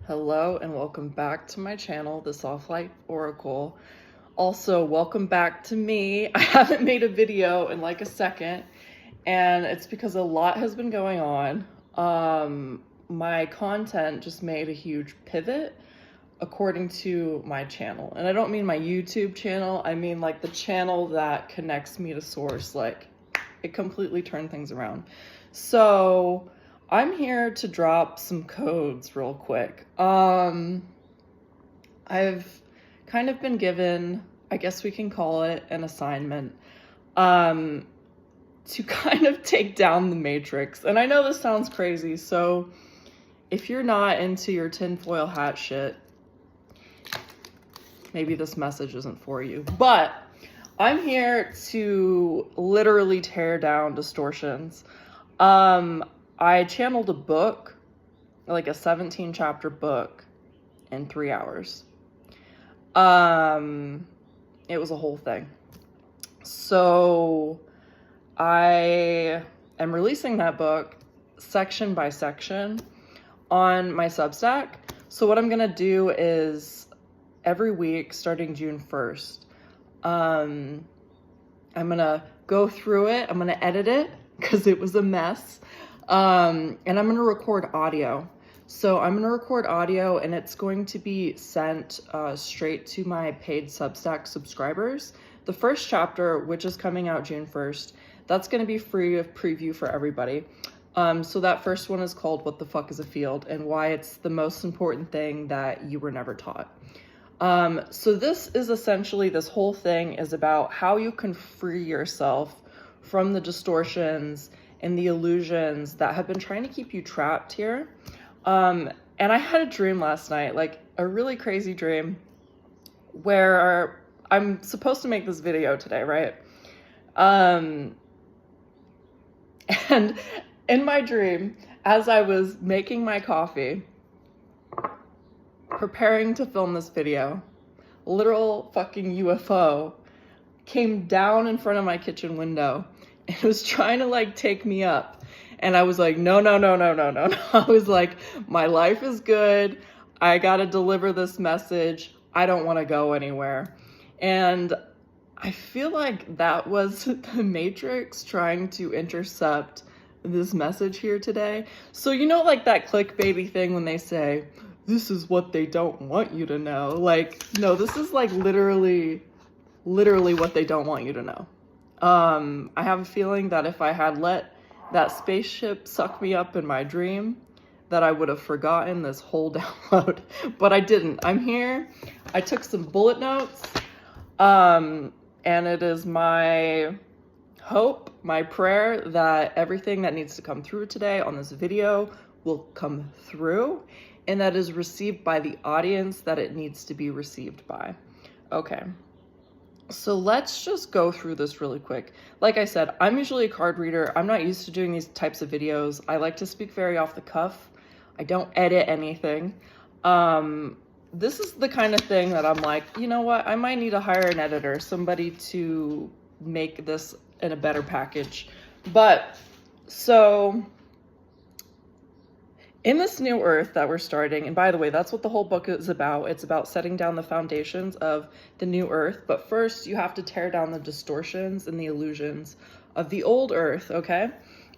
Hello and welcome back to my channel, The Soft Light Oracle. Also, welcome back to me. I haven't made a video in like a second, and it's because a lot has been going on. My content just made a huge pivot according to my channel. And I don't mean my YouTube channel, I mean like the channel that connects me to source. Like, it completely turned things around. So I'm here to drop some codes real quick. I've kind of been given, I guess we can call it an assignment, to kind of take down the Matrix. And I know this sounds crazy, so if you're not into your tinfoil hat shit, maybe this message isn't for you. But I'm here to literally tear down distortions. I channeled a book, like a 17 chapter book, in 3 hours. It was a whole thing. So I am releasing that book section by section on my Substack. So what I'm gonna do is every week starting June 1st, I'm gonna go through it, I'm gonna edit it because it was a mess. And I'm going to record audio. So I'm going to record audio and it's going to be sent straight to my paid Substack subscribers. The first chapter, which is coming out June 1st, that's going to be free of preview for everybody. So that first one is called What the Fuck is a Field and why it's the most important thing that you were never taught. So this is essentially, this whole thing is about how you can free yourself from the distortions and the illusions that have been trying to keep you trapped here. And I had a dream last night, like a really crazy dream, where I'm supposed to make this video today, right? And in my dream, as I was making my coffee, preparing to film this video, a literal fucking UFO came down in front of my kitchen window. It was trying to like take me up. And I was like, no. I was like, my life is good. I gotta deliver this message. I don't wanna go anywhere. And I feel like that was the Matrix trying to intercept this message here today. So you know, like that clickbaity thing when they say, this is what they don't want you to know. Like, no, this is like literally what they don't want you to know. I have a feeling that if I had let that spaceship suck me up in my dream, that I would have forgotten this whole download, but I didn't. I'm here. I took some bullet notes, and it is my hope, my prayer that everything that needs to come through today on this video will come through, and that is received by the audience that it needs to be received by. Okay. So let's just go through this really quick. Like I said, I'm usually a card reader. I'm not used to doing these types of videos. I like to speak very off the cuff. I don't edit anything. This is the kind of thing that I'm like, you know what? I might need to hire an editor, somebody to make this in a better package. But so in this new earth that we're starting, and by the way, that's what the whole book is about. It's about setting down the foundations of the new earth. But first, you have to tear down the distortions and the illusions of the old earth, okay?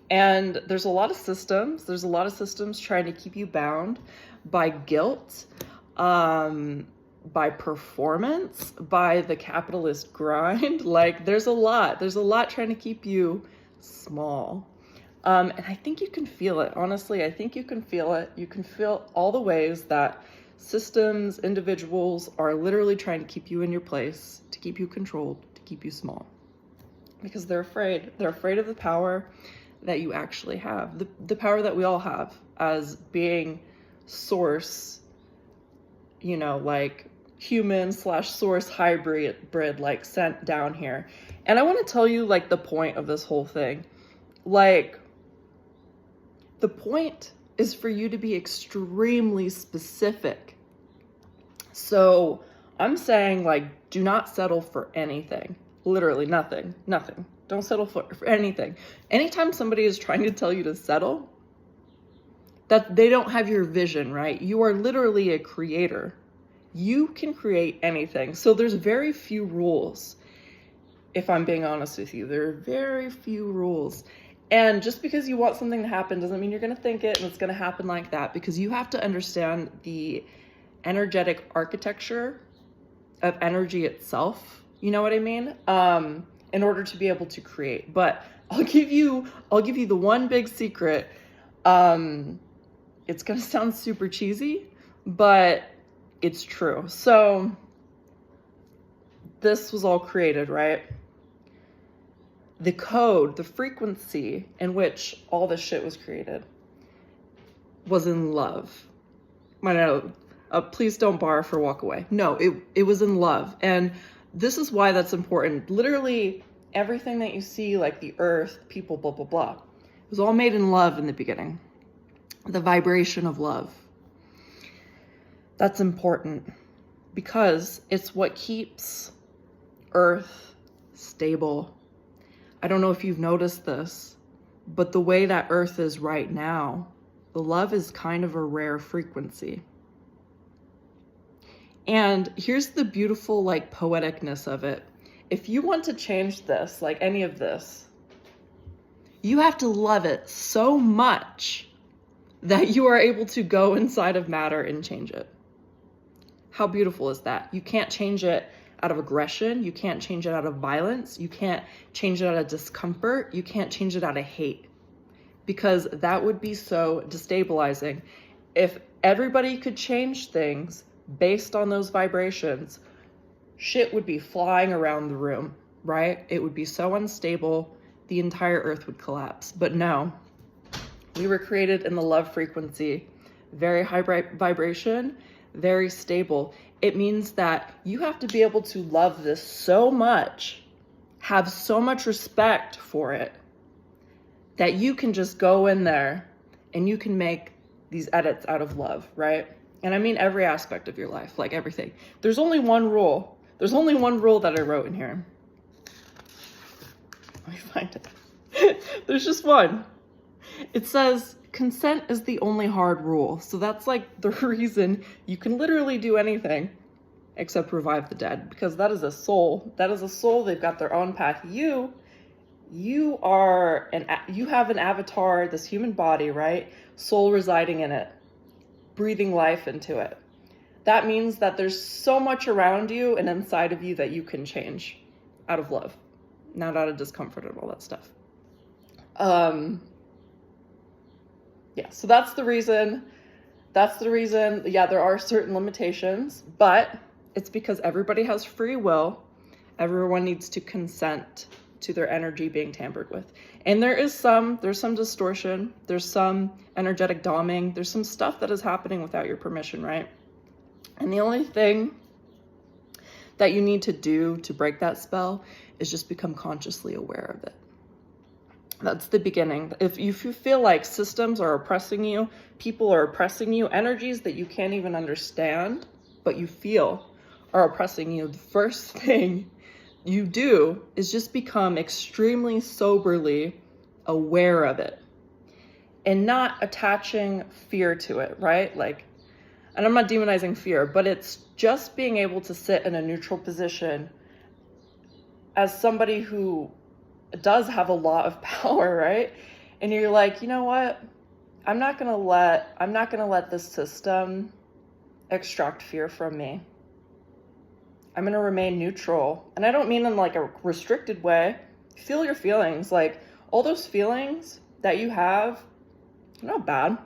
And there's a lot of systems. There's a lot of systems trying to keep you bound by guilt, by performance, by the capitalist grind. Like, there's a lot trying to keep you small. And I think you can feel it. Honestly, I think you can feel it. You can feel all the ways that systems, individuals are literally trying to keep you in your place, to keep you controlled, to keep you small. Because they're afraid. They're afraid of the power that you actually have. The power that we all have as being source, you know, like human/source hybrid, like sent down here. And I want to tell you like the point of this whole thing. Like, the point is for you to be extremely specific. So I'm saying, like, do not settle for anything. Literally nothing. Don't settle for anything. Anytime somebody is trying to tell you to settle, that they don't have your vision, right? You are literally a creator. You can create anything. So there's very few rules. If I'm being honest with you, there are very few rules. And just because you want something to happen doesn't mean you're going to think it and it's going to happen like that, because you have to understand the energetic architecture of energy itself. You know what I mean? In order to be able to create. But I'll give you the one big secret. It's going to sound super cheesy, but it's true. So this was all created, right? The code, the frequency in which all this shit was created was in love. I know, please don't barf or walk away. No, it was in love. And this is why that's important. Literally everything that you see, like the earth, people, blah, blah, blah, it was all made in love in the beginning. The vibration of love. That's important because it's what keeps Earth stable. I don't know if you've noticed this, but the way that Earth is right now, the love is kind of a rare frequency. And here's the beautiful, like, poeticness of it. If you want to change this, like any of this, you have to love it so much that you are able to go inside of matter and change it. How beautiful is that? You can't change it out of aggression. You can't change it out of violence. You can't change it out of discomfort. You can't change it out of hate, because that would be so destabilizing. If everybody could change things based on those vibrations, shit would be flying around the room, right? It would be so unstable, the entire earth would collapse. But no, we were created in the love frequency, very high vibration, very stable. It means that you have to be able to love this so much, have so much respect for it, that you can just go in there and you can make these edits out of love, right? And I mean every aspect of your life, like everything. There's only one rule. There's only one rule that I wrote in here. Let me find it. There's just one. It says, consent is the only hard rule. So that's like the reason you can literally do anything except revive the dead, because that is a soul. That is a soul. They've got their own path. You have an avatar, this human body, right? Soul residing in it, breathing life into it. That means that there's so much around you and inside of you that you can change out of love, not out of discomfort and all that stuff. Yeah, so that's the reason. Yeah, there are certain limitations, but it's because everybody has free will. Everyone needs to consent to their energy being tampered with. And there's some distortion. There's some energetic doming. There's some stuff that is happening without your permission, right? And the only thing that you need to do to break that spell is just become consciously aware of it. That's the beginning. If you feel like systems are oppressing you, people are oppressing you, energies that you can't even understand, but you feel are oppressing you, the first thing you do is just become extremely soberly aware of it and not attaching fear to it, right? Like, and I'm not demonizing fear, but it's just being able to sit in a neutral position as somebody who does have a lot of power, right? And you're like, you know what? I'm not gonna let this system extract fear from me. I'm gonna remain neutral. And I don't mean in like a restricted way. Feel your feelings. Like, all those feelings that you have, they're not bad.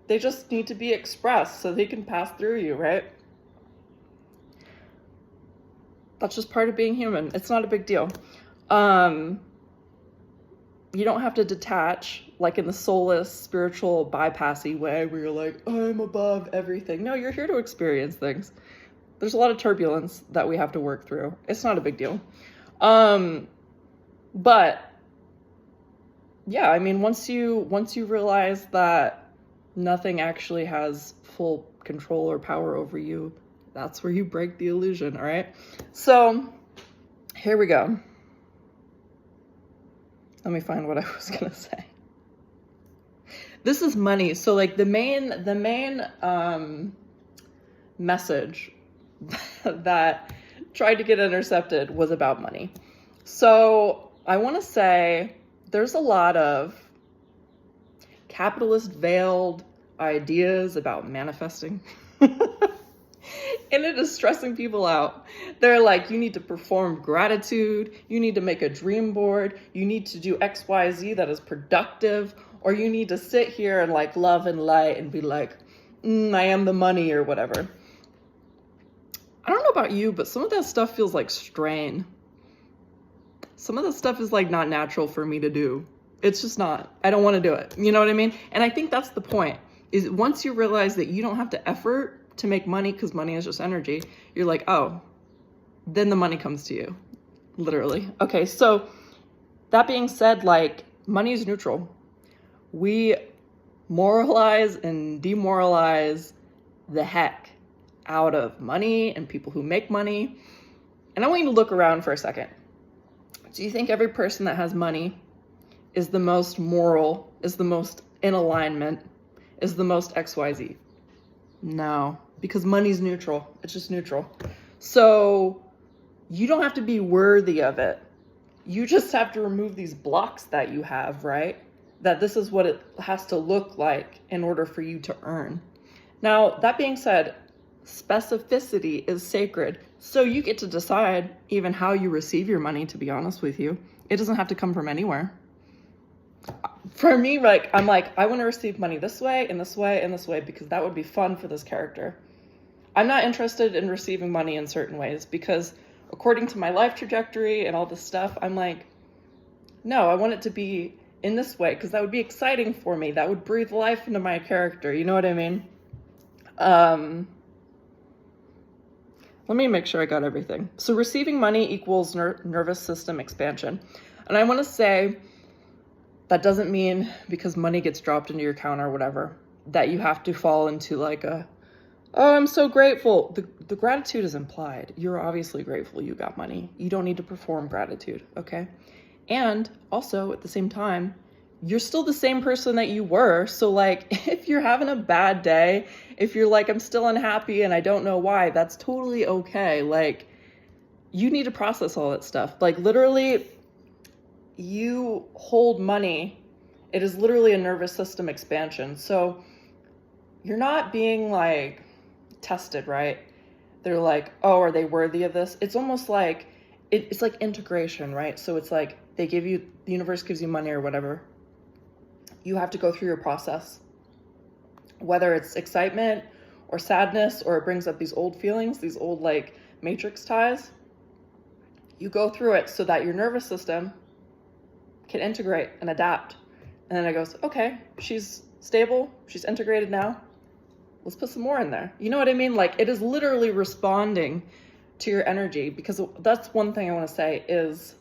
They just need to be expressed so they can pass through you, right? That's just part of being human. It's not a big deal. You don't have to detach like in the soulless, spiritual, bypassy way where you're like, I'm above everything. No, you're here to experience things. There's a lot of turbulence that we have to work through. It's not a big deal. But yeah, I mean, once you realize that nothing actually has full control or power over you, that's where you break the illusion, all right? So here we go. Let me find what I was gonna say. This is money. So like the main message that tried to get intercepted was about money. So I want to say there's a lot of capitalist veiled ideas about manifesting. And it is stressing people out. They're like, you need to perform gratitude, you need to make a dream board, you need to do XYZ that is productive, or you need to sit here and like love and light and be like, I am the money or whatever. I don't know about you, but some of that stuff feels like strain. Some of that stuff is like not natural for me to do. It's just not. I don't want to do it. You know what I mean? And I think that's the point, is once you realize that you don't have to effort to make money because money is just energy, you're like, oh, then the money comes to you, literally. Okay, so that being said, like, money is neutral. We moralize and demoralize the heck out of money and people who make money. And I want you to look around for a second. Do you think every person that has money is the most moral, is the most in alignment, is the most XYZ? No, because money's neutral. It's just neutral. So you don't have to be worthy of it. You just have to remove these blocks that you have, right? That this is what it has to look like in order for you to earn. Now, that being said, specificity is sacred. So you get to decide even how you receive your money, to be honest with you. It doesn't have to come from anywhere. For me, like, I'm like, I want to receive money this way and this way and this way because that would be fun for this character. I'm not interested in receiving money in certain ways because according to my life trajectory and all this stuff, I'm like, no, I want it to be in this way because that would be exciting for me. That would breathe life into my character. You know what I mean? Let me make sure I got everything. So receiving money equals nervous system expansion. And I want to say that doesn't mean because money gets dropped into your account or whatever, that you have to fall into like a, oh, I'm so grateful. The gratitude is implied. You're obviously grateful you got money. You don't need to perform gratitude, okay? And also at the same time, you're still the same person that you were. So like, if you're having a bad day, if you're like, I'm still unhappy and I don't know why, that's totally okay. Like, you need to process all that stuff. Like literally, you hold money. It is literally a nervous system expansion. So you're not being like tested, right? They're like, oh, are they worthy of this? It's almost like, it's like integration, right? So it's like they give you, the universe gives you money or whatever. You have to go through your process, whether it's excitement or sadness, or it brings up these old feelings, these old like matrix ties. You go through it so that your nervous system can integrate and adapt. And then it goes, okay, she's stable, she's integrated now. Let's put some more in there. You know what I mean? Like, it is literally responding to your energy, because that's one thing I want to say is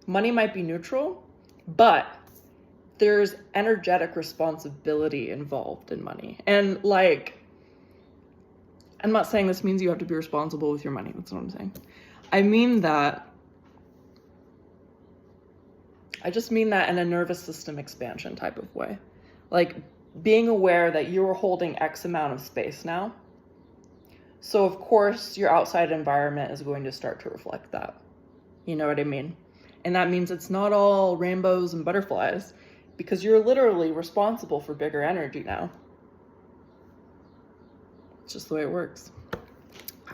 money might be neutral, but there's energetic responsibility involved in money. And like, I'm not saying this means you have to be responsible with your money. That's what I'm saying. I just mean that in a nervous system expansion type of way. Like being aware that you're holding X amount of space now. So of course your outside environment is going to start to reflect that. You know what I mean? And that means it's not all rainbows and butterflies, because you're literally responsible for bigger energy now. It's just the way it works.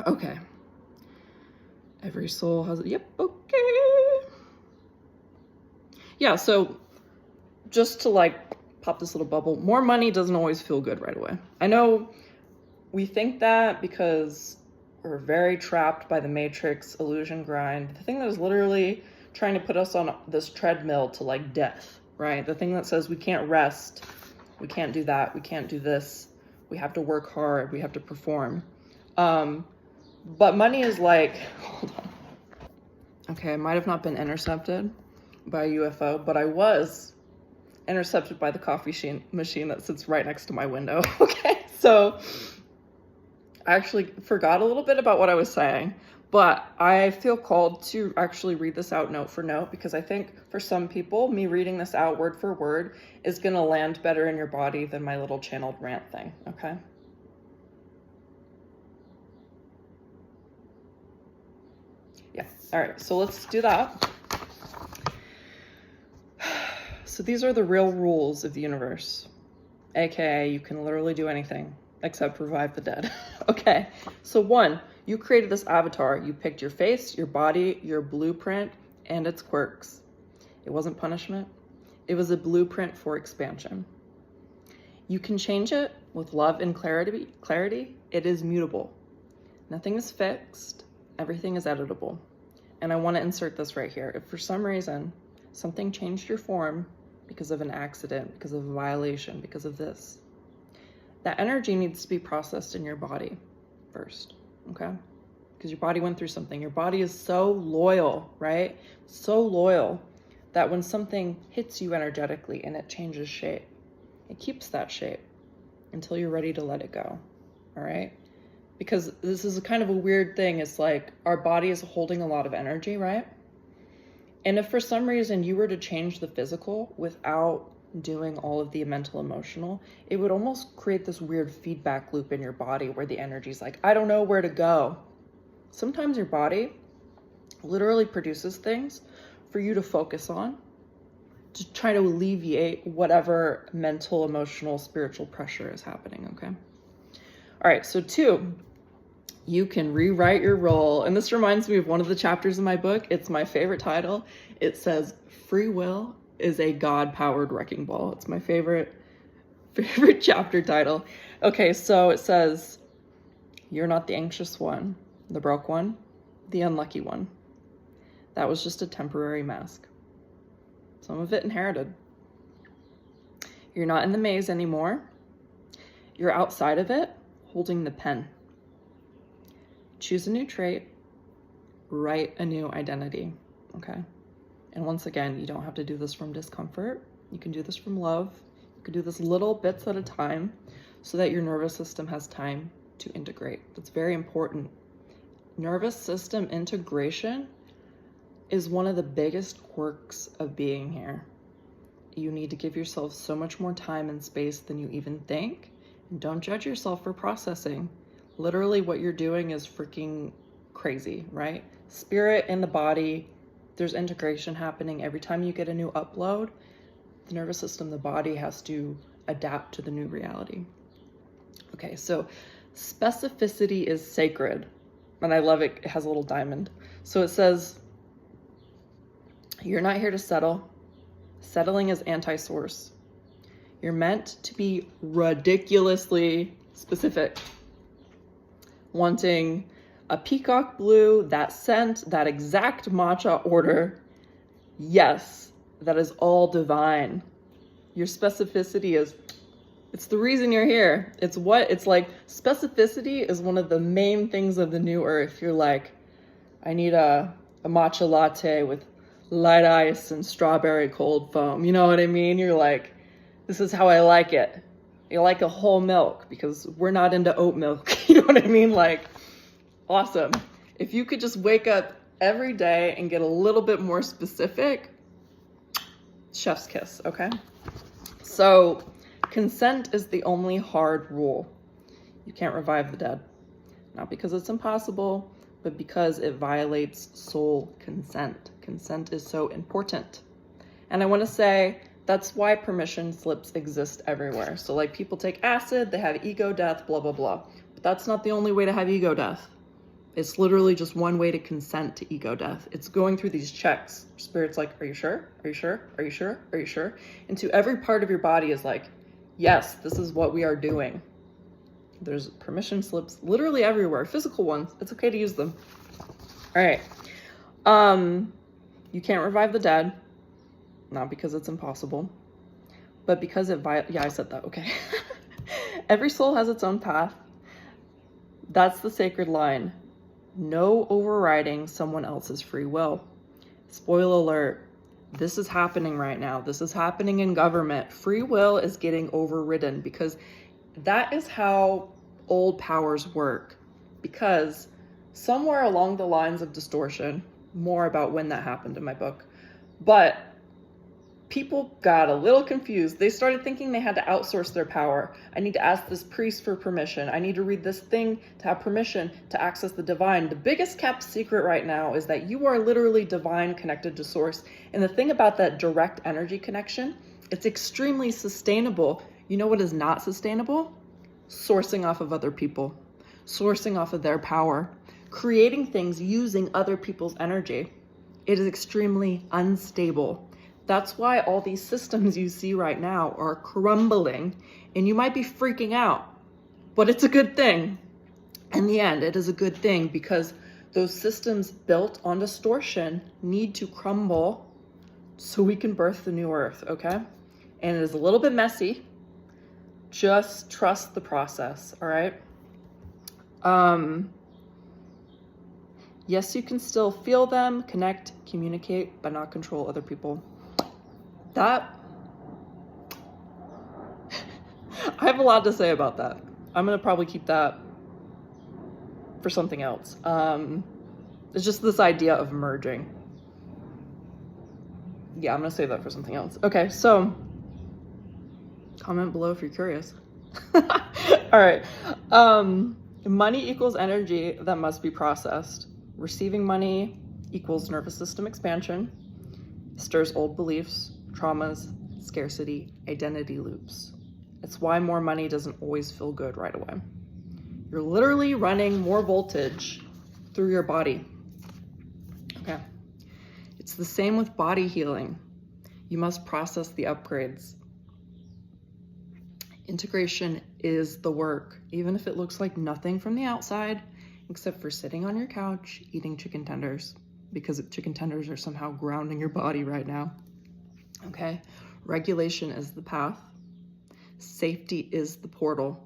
Okay. Every soul has, yep, okay. Yeah, so just to like pop this little bubble, more money doesn't always feel good right away. I know we think that because we're very trapped by the Matrix illusion grind, the thing that is literally trying to put us on this treadmill to like death. Right? The thing that says we can't rest, we can't do that, we can't do this, we have to work hard, we have to perform. But money is like, hold on. Okay, I might have not been intercepted by a UFO, but I was intercepted by the coffee machine that sits right next to my window. Okay, so I actually forgot a little bit about what I was saying, But I feel called to actually read this out note for note, because I think for some people, me reading this out word for word is going to land better in your body than my little channeled rant thing, okay? Yeah, all right, so let's do that. So these are the real rules of the universe, aka you can literally do anything except revive the dead. Okay, so 1, you created this avatar. You picked your face, your body, your blueprint, and its quirks. It wasn't punishment. It was a blueprint for expansion. You can change it with love and clarity. It is mutable. Nothing is fixed. Everything is editable. And I want to insert this right here. If for some reason something changed your form because of an accident, because of a violation, because of this, that energy needs to be processed in your body first, okay? Because your body went through something. Your body is so loyal, right? So loyal that when something hits you energetically and it changes shape, it keeps that shape until you're ready to let it go, all right? Because this is a kind of a weird thing. It's like our body is holding a lot of energy, right? And if for some reason you were to change the physical without doing all of the mental, emotional, it would almost create this weird feedback loop in your body where the energy's like, I don't know where to go. Sometimes your body literally produces things for you to focus on to try to alleviate whatever mental, emotional, spiritual pressure is happening, okay? All right, so 2, you can rewrite your role. And this reminds me of one of the chapters in my book. It's my favorite title. It says, Free Will is a God-powered wrecking ball. It's my favorite chapter title. Okay, so it says, you're not the anxious one, the broke one, the unlucky one. That was just a temporary mask. Some of it inherited. You're not in the maze anymore. You're outside of it, holding the pen. Choose a new trait, write a new identity, okay? And once again, you don't have to do this from discomfort. You can do this from love. You can do this little bits at a time so that your nervous system has time to integrate. That's very important. Nervous system integration is one of the biggest quirks of being here. You need to give yourself so much more time and space than you even think. And don't judge yourself for processing. Literally what you're doing is freaking crazy, right? Spirit in the body, there's integration happening. Every time you get a new upload, the nervous system, the body has to adapt to the new reality. Okay, so specificity is sacred. And I love it. It has a little diamond. So it says, you're not here to settle. Settling is anti-source. You're meant to be ridiculously specific. Wanting a peacock blue, that scent, that exact matcha order. Yes, that is all divine. Your specificity is, it's the reason you're here. It's like specificity is one of the main things of the new earth. You're like, I need a matcha latte with light ice and strawberry cold foam. You know what I mean? You're like, this is how I like it. You like a whole milk because we're not into oat milk. You know what I mean? Like, awesome. If you could just wake up every day and get a little bit more specific, chef's kiss, okay? So consent is the only hard rule. You can't revive the dead. Not because it's impossible, but because it violates soul consent. Consent is so important. And I want to say, that's why permission slips exist everywhere. So like people take acid, they have ego death, blah, blah, blah. But that's not the only way to have ego death. It's literally just one way to consent to ego death. It's going through these checks. Spirit's like, are you sure? Are you sure? Are you sure? Are you sure? And to every part of your body is like, yes, this is what we are doing. There's permission slips literally everywhere. Physical ones. It's okay to use them. All right. You can't revive the dead. Not because it's impossible, but because yeah, I said that, okay. Every soul has its own path. That's the sacred line. No overriding someone else's free will. Spoiler alert, this is happening right now. This is happening in government. Free will is getting overridden because that is how old powers work. Because somewhere along the lines of distortion. More about when that happened in my book. But people got a little confused. They started thinking they had to outsource their power. I need to ask this priest for permission. I need to read this thing to have permission to access the divine. The biggest kept secret right now is that you are literally divine, connected to source. And the thing about that direct energy connection, it's extremely sustainable. You know what is not sustainable? Sourcing off of other people, sourcing off of their power, creating things using other people's energy. It is extremely unstable. That's why all these systems you see right now are crumbling, and you might be freaking out, but it's a good thing. In the end, it is a good thing, because those systems built on distortion need to crumble so we can birth the new earth, okay? And it is a little bit messy. Just trust the process, all right? Yes, you can still feel them, connect, communicate, but not control other people. That, I have a lot to say about that. I'm going to probably keep that for something else. It's just this idea of merging. Yeah, I'm going to save that for something else. Okay, so comment below if you're curious. All right. Money equals energy that must be processed. Receiving money equals nervous system expansion, stirs old beliefs, traumas, scarcity, identity loops. It's why more money doesn't always feel good right away. You're literally running more voltage through your body. Okay. It's the same with body healing. You must process the upgrades. Integration is the work, even if it looks like nothing from the outside, except for sitting on your couch, eating chicken tenders, because chicken tenders are somehow grounding your body right now. Okay, regulation is the path. Safety is the portal.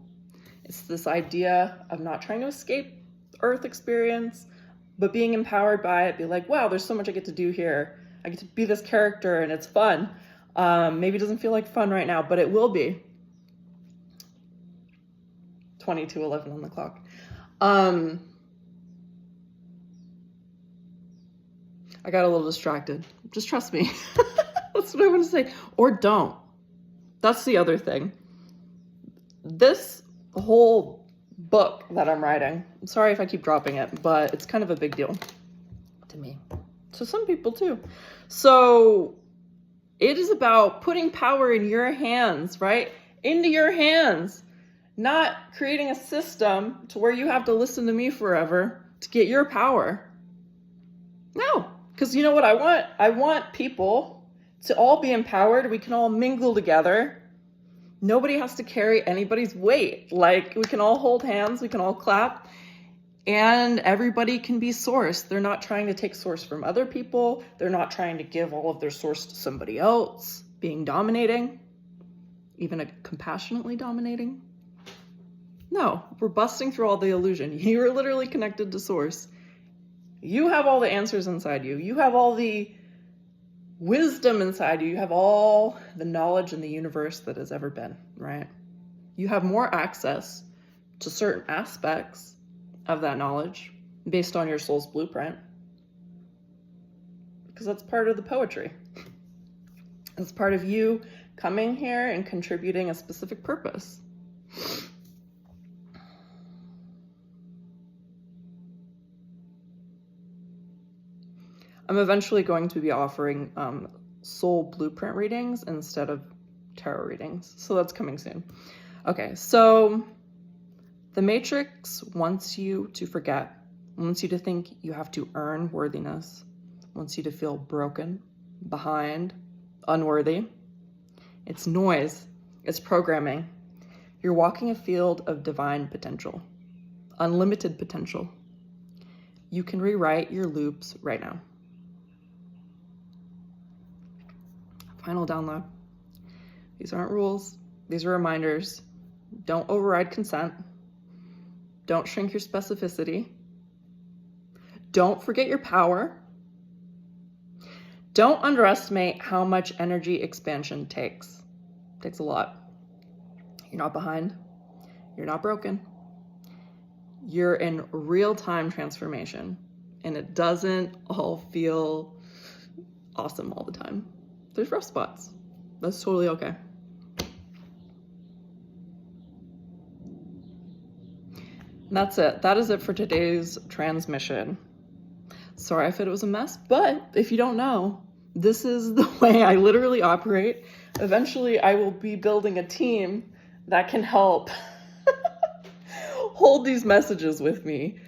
It's this idea of not trying to escape Earth experience, but being empowered by it. Be like, wow, there's so much I get to do here. I get to be this character and it's fun. Maybe it doesn't feel like fun right now, but it will be. 22:11 on the clock. I got a little distracted. Just trust me. That's what I want to say. Or don't. That's the other thing. This whole book that I'm writing, I'm sorry if I keep dropping it, but it's kind of a big deal to me. To some people too. So it is about putting power in your hands, right? Into your hands. Not creating a system to where you have to listen to me forever to get your power. No, because you know what I want? I want people to all be empowered. We can all mingle together. Nobody has to carry anybody's weight. Like, we can all hold hands, we can all clap, and everybody can be source. They're not trying to take source from other people. They're not trying to give all of their source to somebody else, being dominating, even a compassionately dominating. No, we're busting through all the illusion. You're literally connected to source. You have all the answers inside you. You have all the wisdom inside you. You have all the knowledge in the universe that has ever been, right? You have more access to certain aspects of that knowledge based on your soul's blueprint, because that's part of the poetry. It's part of you coming here and contributing a specific purpose. I'm eventually going to be offering soul blueprint readings instead of tarot readings. So that's coming soon. Okay, so the Matrix wants you to forget, wants you to think you have to earn worthiness, wants you to feel broken, behind, unworthy. It's noise, it's programming. You're walking a field of divine potential, unlimited potential. You can rewrite your loops right now. Final download. These aren't rules. These are reminders. Don't override consent. Don't shrink your specificity. Don't forget your power. Don't underestimate how much energy expansion takes. It takes a lot. You're not behind. You're not broken. You're in real-time transformation, and it doesn't all feel awesome all the time. There's rough spots. That's totally okay. And that's it. That is it for today's transmission. Sorry if it was a mess, but if you don't know, this is the way I literally operate. Eventually, I will be building a team that can help hold these messages with me,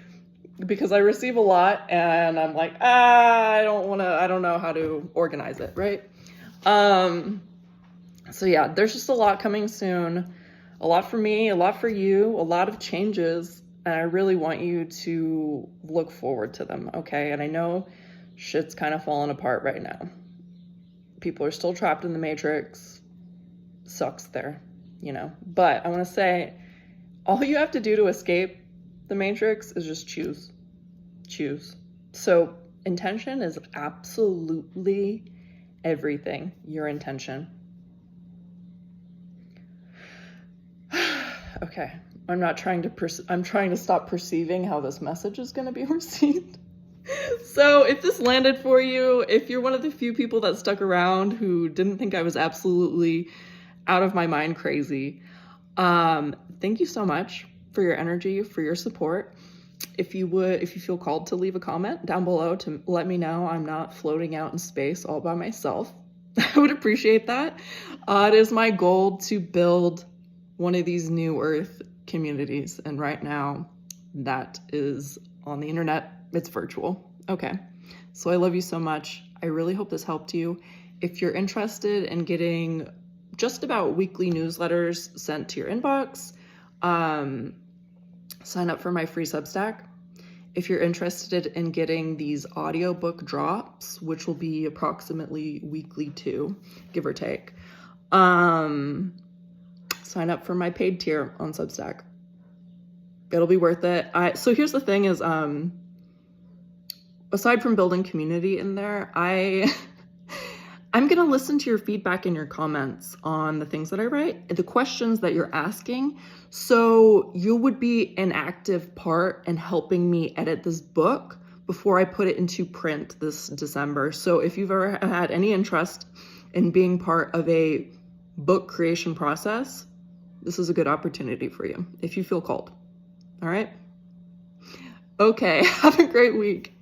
because I receive a lot and I'm like, I don't know how to organize it, right? So yeah, there's just a lot coming soon. A lot for me, a lot for you, a lot of changes. And I really want you to look forward to them, okay? And I know shit's kind of falling apart right now. People are still trapped in the Matrix. Sucks there, you know? But I want to say, all you have to do to escape the Matrix is just choose. Choose. So intention is absolutely everything. Your intention. Okay. I'm trying to stop perceiving how this message is going to be received. So if this landed for you, if you're one of the few people that stuck around who didn't think I was absolutely out of my mind crazy, thank you so much for your energy, for your support. If you feel called to leave a comment down below to let me know I'm not floating out in space all by myself, I would appreciate that. It is my goal to build one of these new Earth communities, and right now that is on the internet. It's virtual. Okay, so I love you so much. I really hope this helped you. If you're interested in getting just about weekly newsletters sent to your inbox, sign up for my free Substack. If you're interested in getting these audiobook drops, which will be approximately weekly too, give or take, sign up for my paid tier on Substack. It'll be worth it. So here's the thing is, aside from building community in there, I'm going to listen to your feedback and your comments on the things that I write, the questions that you're asking. So you would be an active part in helping me edit this book before I put it into print this December. So if you've ever had any interest in being part of a book creation process, this is a good opportunity for you if you feel called. All right? Okay, have a great week.